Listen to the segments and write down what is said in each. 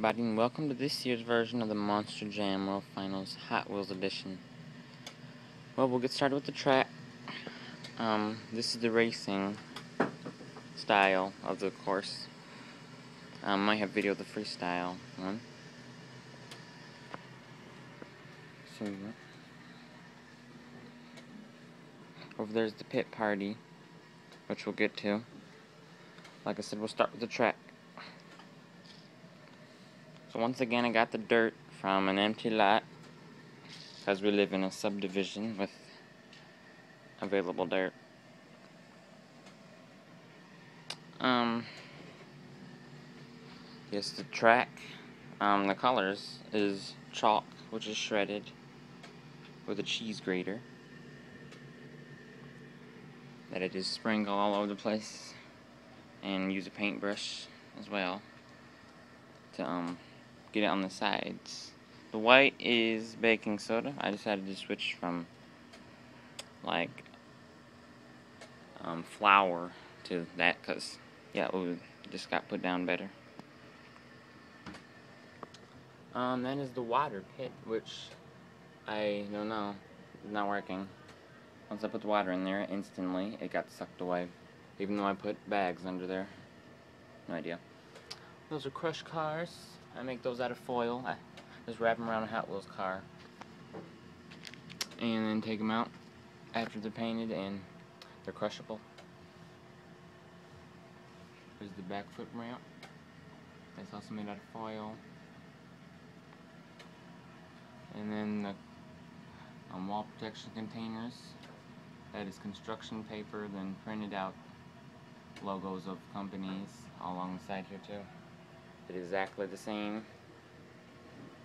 Everybody, and welcome to this year's version of the Monster Jam World Finals Hot Wheels Edition. Well, we'll get started with the track. This is the racing style of the course. Might have video of the freestyle one. So, over there's the pit party, which we'll get to. Like I said, we'll start with the track. So once again, I got the dirt from an empty lot, because we live in a subdivision with available dirt. Yes, the track, the colors is chalk, which is shredded with a cheese grater that I just sprinkle all over the place, and use a paintbrush as well to get it on the sides. The white is baking soda. I decided to switch from like flour to that because yeah, it just got put down better. Then is the water pit, which I don't know, is not working. Once I put the water in there, instantly it got sucked away, even though I put bags under there. No idea. Those are crushed cars. I make those out of foil. I just wrap them around a Hot Wheels car, and then take them out after they're painted, and they're crushable. There's the back foot ramp. That's also made out of foil. And then the wall protection containers. That is construction paper, then printed out logos of companies all along the side here too. It's exactly the same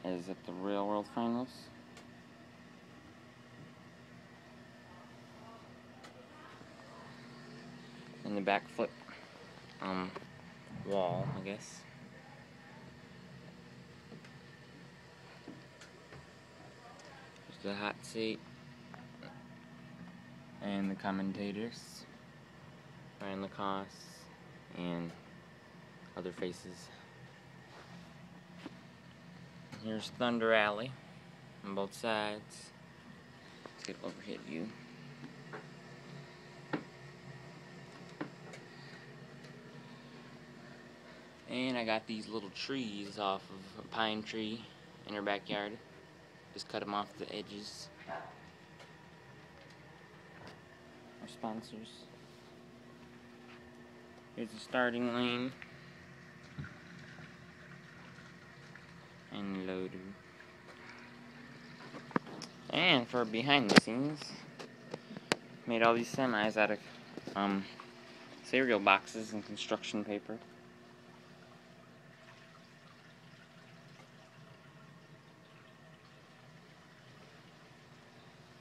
as at the Real World Finals. And the back flip wall, I guess. The hot seat and the commentators, Ryan Lacoste and other faces. Here's Thunder Alley on both sides. Let's get overhead view. And I got these little trees off of a pine tree in her backyard. Just cut them off the edges. Our sponsors. Here's the starting lane. And loader. And for behind the scenes, made all these semis out of cereal boxes and construction paper.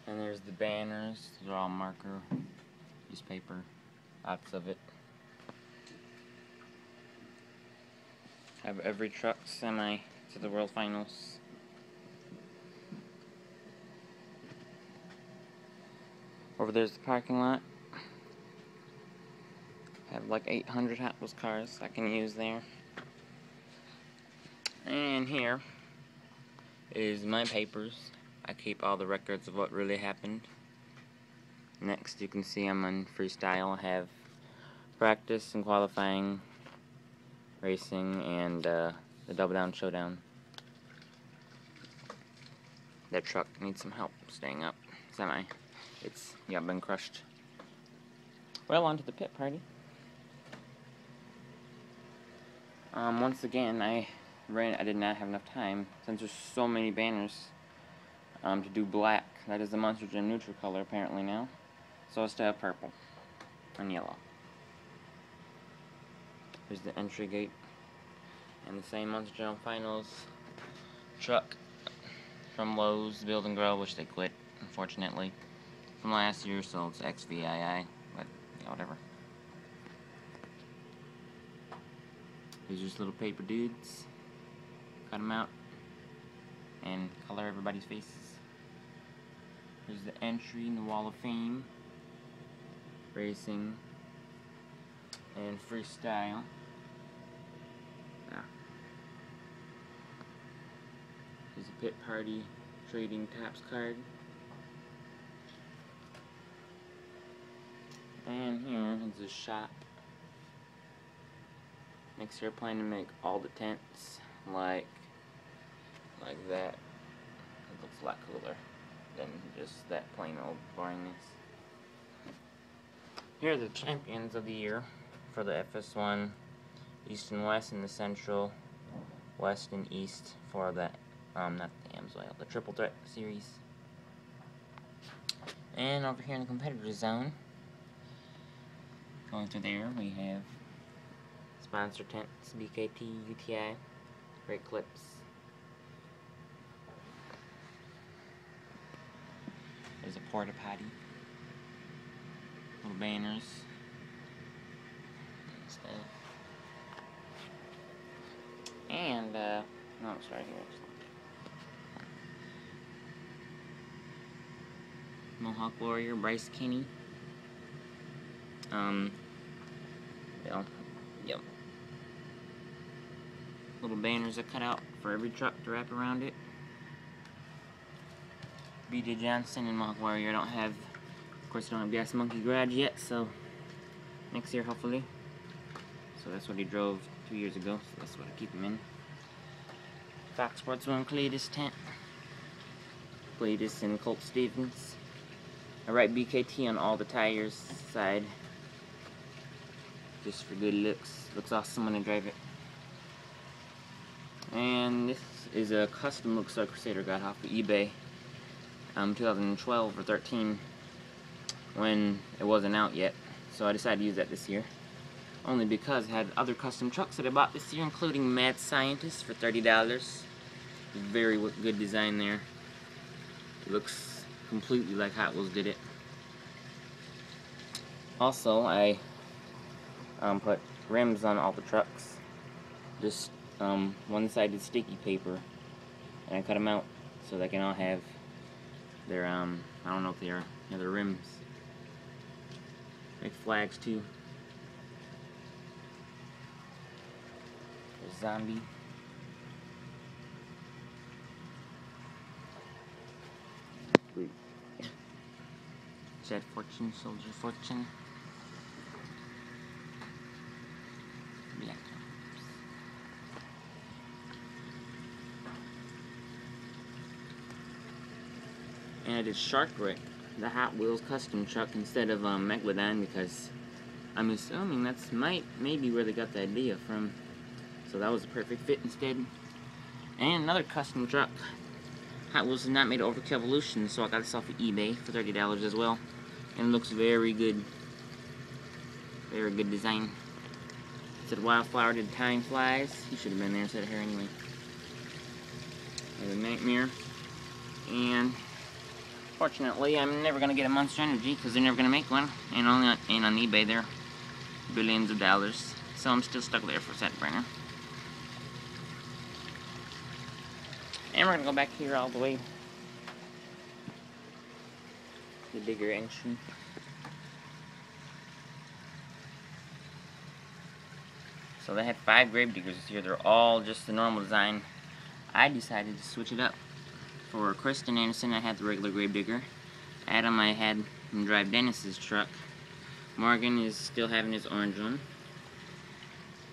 And there's the banners. They're all marker, newspaper, lots of it. Have every truck semi to the World Finals. Over there's the parking lot. Have like 800 Hot Wheels cars I can use there. And here is my papers. I keep all the records of what really happened. Next, you can see I'm on freestyle. I have practice and qualifying, racing, and the double down showdown. That truck needs some help staying up. Semi. It's been crushed. Well, on to the pit party. Once again, I did not have enough time since there's so many banners to do black. That is the Monster Jam neutral color apparently now. So it's to have purple and yellow. Here's the entry gate. And the same Monster Jam Finals truck from Lowe's Build and Grow, which they quit, unfortunately, from last year, so it's XVII, but yeah, whatever. These are just little paper dudes. Cut them out and color everybody's faces. Here's the entry in the Wall of Fame, racing, and freestyle. Yeah. There's a Pit Party Trading Tops card. And here is the shop. Next year I plan to make all the tents like that. It looks a lot cooler than just that plain old boringness. Here are the champions of the year for the FS1, East and West, and the Central, West and East for the, not the Amsoil, the Triple Threat series. And over here in the competitor zone, going through there, we have sponsor tents, BKT, UTI, great clips. There's a porta potty, little banners, and stuff. And, no, it's right here. Mohawk Warrior, Bryce Kinney. Yep. Little banners are cut out for every truck to wrap around it. BJ Johnson and Mohawk Warrior don't have, of course, don't have Gas Monkey Garage yet, so next year hopefully. So that's what he drove 2 years ago, so that's what I keep him in. Fox Sports 1 Cletus tent. Cletus and Colt Stevens. I write BKT on all the tires side, just for good looks. Looks awesome when I drive it. And this is a custom look Star Crusader got off of eBay, 2012 or 13, when it wasn't out yet. So I decided to use that this year, only because I had other custom trucks that I bought this year, including Mad Scientist for $30. Very good design there. It looks completely like Hot Wheels did it. Also, I put rims on all the trucks, just one-sided sticky paper, and I cut them out so they can all have their I don't know if they are, yeah, their rims. Make flags too. There's Zombie. Jet Fortune, Soldier Fortune. Black Ops. And I did Shark Wreck, the Hot Wheels custom truck, instead of Megalodon, because I'm assuming that's maybe where they got the idea from. So that was a perfect fit instead. And another custom truck. Hot Wheels has not made Overkill Evolution, so I got this off of eBay for $30 as well. And it looks very good. Very good design. It said Wildflower did Time Flies. He should have been there instead of here anyway. There's a Nightmare. And fortunately, I'm never going to get a Monster Energy because they're never going to make one. And on eBay, they're billions of dollars. So I'm still stuck there for Set Burner. And we're going to go back here all the way. The digger engine. So they had 5 grave diggers this year. They're all just the normal design. I decided to switch it up. For Kristen Anderson, I had the regular grave digger. Adam, I had him drive Dennis's truck. Morgan is still having his orange one.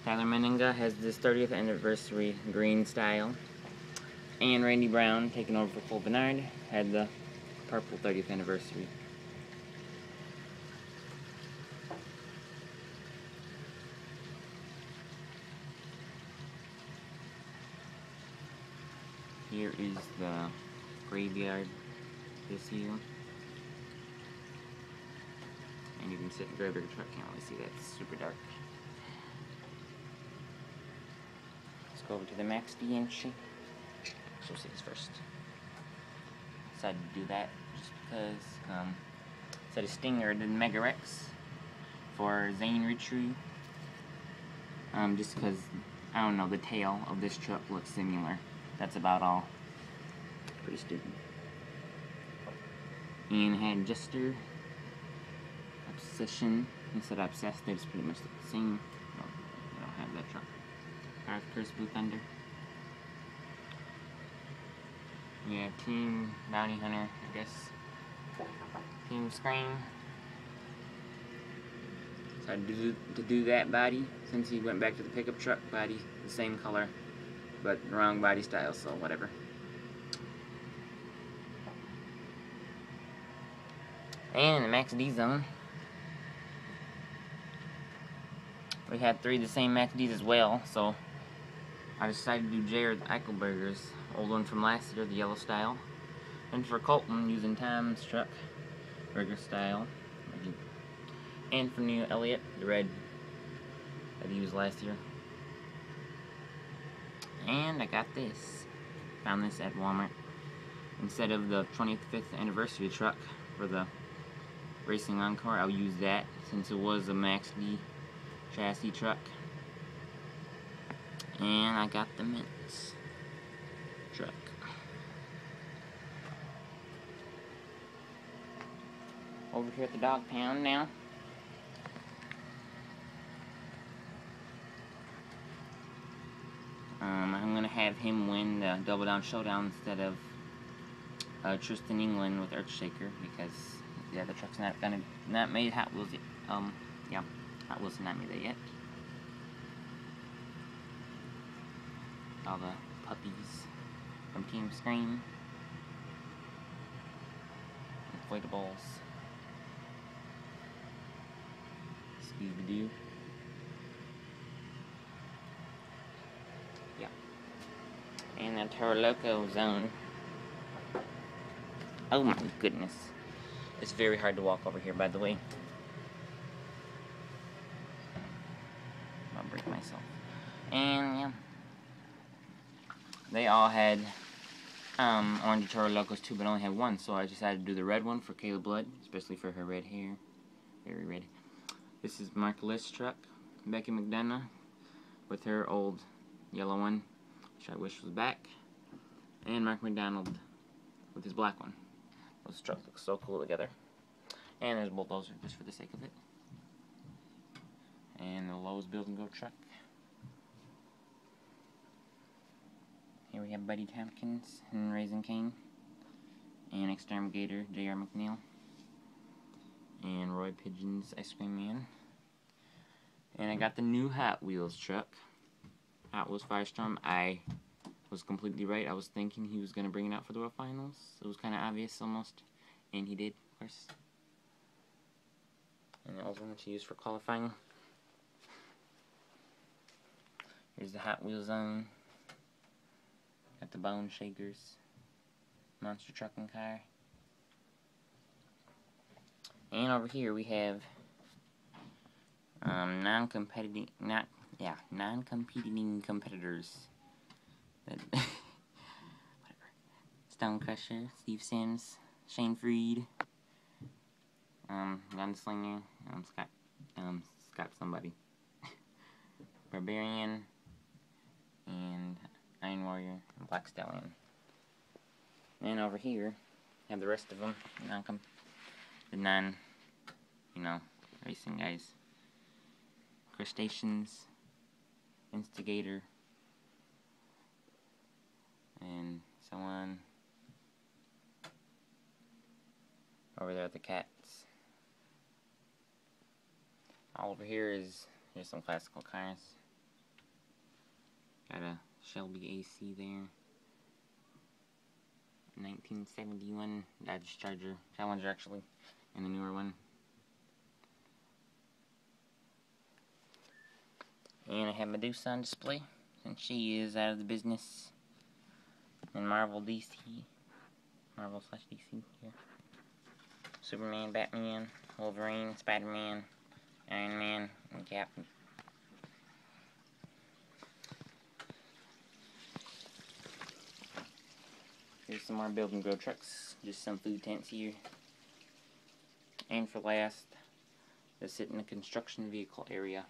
Tyler Meninga has this 30th anniversary green style. And Randy Brown, taking over for Cole Bernard, had the purple 30th anniversary. Here is the graveyard this year. And you can sit in the graveyard truck, can't really see that, it's super dark. Let's go over to the Max D entry. So we'll see this first. Decided to do that just because instead of Stinger, I did Mega Rex for Zane Ritchie. Just because, I don't know, the tail of this truck looks similar. That's about all. Pretty stupid. And had Jester, Obsession, instead of Obsessed, they just pretty much look the same. No, I don't have that truck. Curse Blue Thunder. We have Team Bounty Hunter, I guess. Team Scream. So to do that body, since he went back to the pickup truck body, the same color, but wrong body style, so whatever. And in the Max D zone, we had 3 of the same Max Ds as well, so I decided to do Jared Eichelberger's old one from last year, the yellow style. And for Colton, using Tom's truck, regular style. And for New Elliott, the red that he used last year. And I got this. Found this at Walmart. Instead of the 25th anniversary truck for the Racing Encore, I'll use that since it was a Max D chassis truck. And I got the Mints truck. Over here at the dog pound now. I'm gonna have him win the Double Down Showdown instead of Tristan England with Earthshaker, because yeah, the truck's not made Hot Wheels yet. Yeah, Hot Wheels have not made that yet. All the puppies from Team Scream, inflatables, Scooby-Doo. Yeah. And the Toro Loco zone. Oh my goodness. It's very hard to walk over here, by the way. I'll break myself. And yeah. They all had orange Toro Locos too, but only had one, so I decided to do the red one for Kayla Blood, especially for her red hair. Very red. This is Mark List's truck, Becky McDonough, with her old yellow one, which I wish was back, and Mark McDonald with his black one. Those trucks look so cool together. And there's a bulldozer, just for the sake of it. And the Lowe's Build and Go truck. Here we have Buddy Tompkins and Raising Cane. And Exterminator J.R. McNeil. And Roy Pigeon's Ice Cream Man. And I got the new Hot Wheels truck. Hot Wheels Firestorm. I was completely right. I was thinking he was going to bring it out for the World Finals. It was kind of obvious almost. And he did, of course. And that was one to use for qualifying. Here's the Hot Wheels zone. Got the Bone Shakers. Monster Truck and Car. And over here we have non-competing competitors. Whatever. Stone Crusher, Steve Sims, Shane Freed, Gunslinger, Scott somebody, Barbarian, and Iron Warrior, and Black Stallion. And over here, have the rest of them, racing guys. Crustaceans, Instigator, and so on. Over there at the cats. All over here is, here's some classical cars. Got a Shelby AC there. 1971 Dodge Charger, Challenger actually, and a newer one. And I have Medusa on display, since she is out of the business in Marvel DC. Marvel/DC here. Superman, Batman, Wolverine, Spider-Man, Iron Man, and Cap. Here's some more Build and Grow trucks. Just some food tents here. And for last, they sit in the construction vehicle area.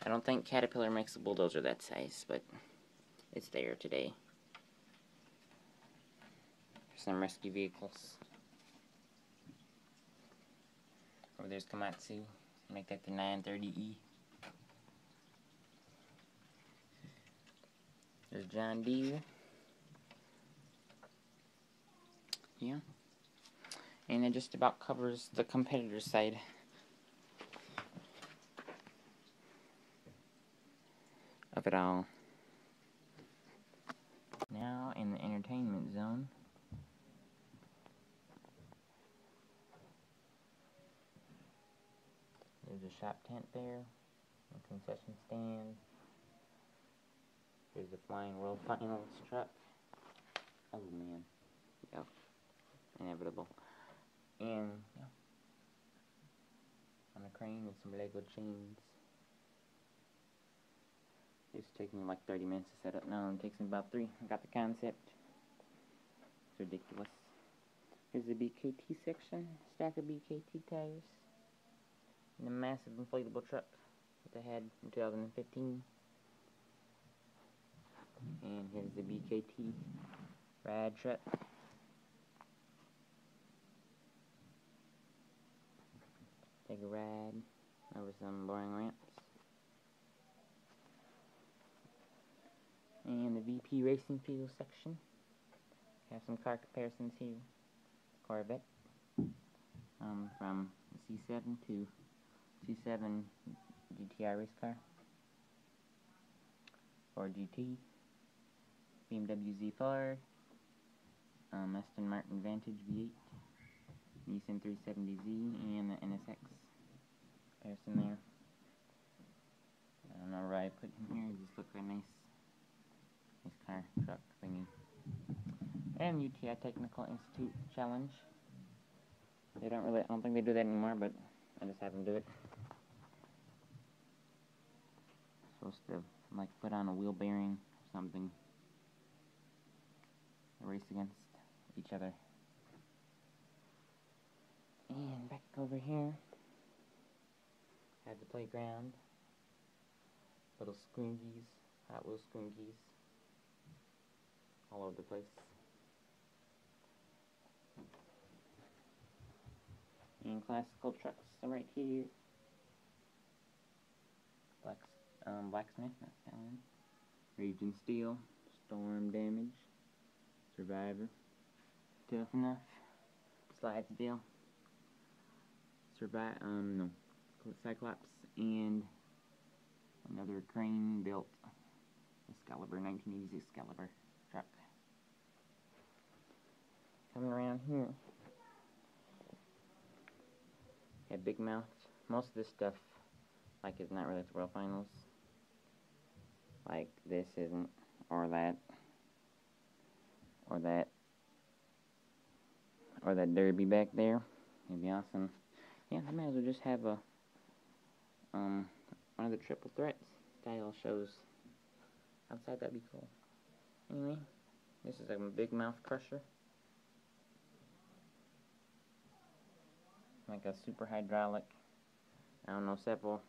I don't think Caterpillar makes a bulldozer that size, but it's there today. Some rescue vehicles. Over there's Komatsu. Make that the 930E. There's John Deere. yeah. And it just about covers the competitor side. Of it all. Now in the entertainment zone. There's a shop tent there, a concession stand. There's the Flying World Finals truck. Oh man. Yep. Inevitable. And yeah. On a crane with some Lego chains. It used to take me like 30 minutes to set up. Now it takes me about 3. I got the concept. It's ridiculous. Here's the BKT section. Stack of BKT tires. And a massive inflatable truck that they had in 2015. And here's the BKT rad truck. Take a ride over some boring ramps. And the VP Racing Fuel section. Have some car comparisons here. Corvette. From the C7 to C7 GTI race car. Ford GT. BMW Z4. Aston Martin Vantage V8. Nissan 370Z and the NSX. Comparison there. I don't know what I put in here. It just looks like a nice car, truck thingy. And UTI Technical Institute Challenge. They don't really, I don't think they do that anymore, but I just have them do it. Supposed to like put on a wheel bearing or something. Race against each other. And back over here, have the playground. Little scroongies, Hot Wheels scroongies, all over the place. And classical trucks are right here. Blacksmith, not Talon. Raging Steel, Storm Damage, Survivor, Tough Enough, Slidesdale, Cyclops, and another crane built Excalibur, 1980s Excalibur truck. Coming around here, have Big Mouth. Most of this stuff, like, is not really at the World Finals. Like, this isn't, or that, or that, or that derby back there. It'd be awesome. Yeah, I might as well just have a, one of the triple threats style shows outside. That'd be cool. Anyway, this is a Big Mouth crusher. Like a super hydraulic, I don't know, several,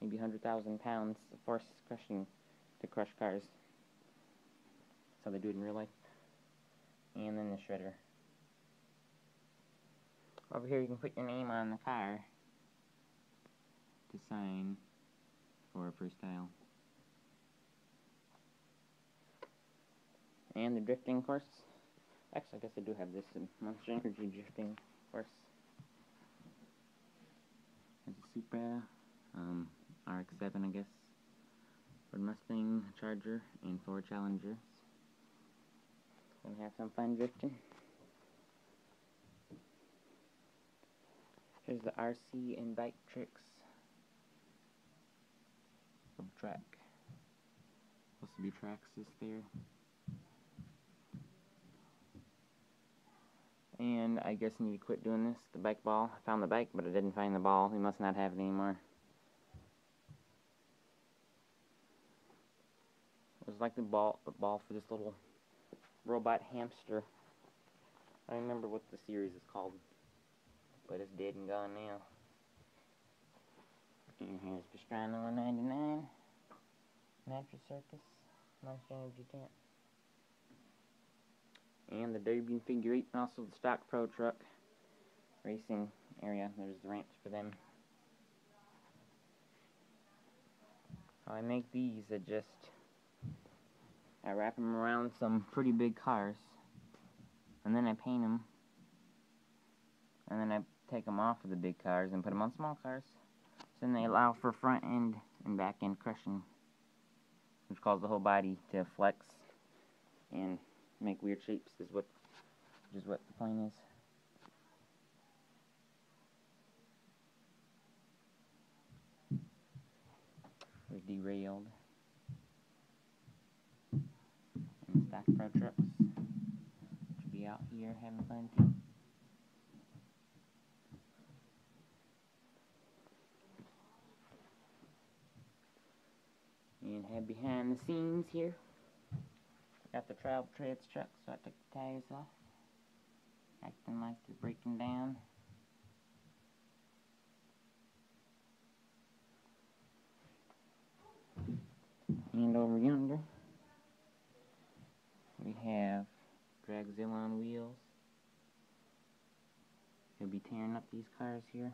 maybe 100,000 pounds of force crushing to crush cars. That's how they do it in real life. And then the shredder. Over here you can put your name on the car to sign for a freestyle. And the drifting course. Actually, I guess I do have this in Monster Energy drifting course. There's a Supra, RX-7, I guess. Ford Mustang, Charger, and 4 Challengers. Gonna have some fun drifting. Here's the RC and bike tricks of track. Supposed to be Traxxas there. And I guess I need to quit doing this. The bike ball. I found the bike, but I didn't find the ball. We must not have it anymore. It was like the ball for this little robot hamster. I don't remember what the series is called, but it's dead and gone now. And here's Pastrana 199, Mattress Circus, Monster Energy tent. And the Derby and Figure 8, and also the stock Pro Truck racing area. There's the ramps for them. How I make these, I wrap them around some pretty big cars, and then I paint them and then I take them off of the big cars and put them on small cars. So then they allow for front end and back end crushing, which causes the whole body to flex and make weird shapes, is what the point is. We're derailed. And stock pro trucks should be out here having fun too. And head behind the scenes here. Got the travel trades truck, so I took the tires off. Acting like they're breaking down. And over yonder, we have Dragzilla on wheels. He'll be tearing up these cars here.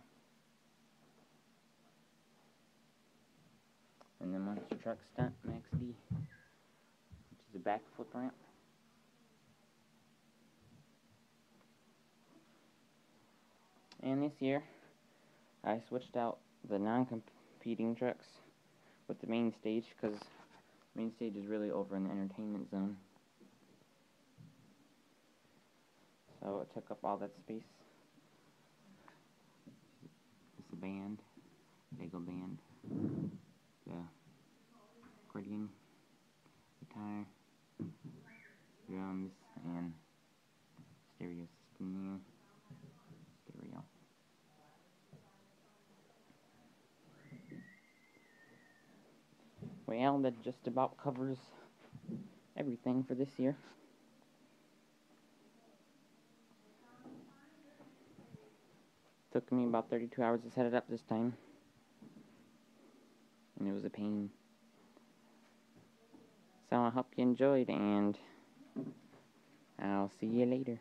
And the monster truck stunt, Max D, which is a backflip ramp. And this year, I switched out the non-competing trucks with the main stage, because the main stage is really over in the entertainment zone. So it took up all that space. It's a band, Lego band, the accordion, guitar, drums, and stereo system here. Stereo. Well, that just about covers everything for this year. Took me about 32 hours to set it up this time, and it was a pain. So I hope you enjoyed, and I'll see you later.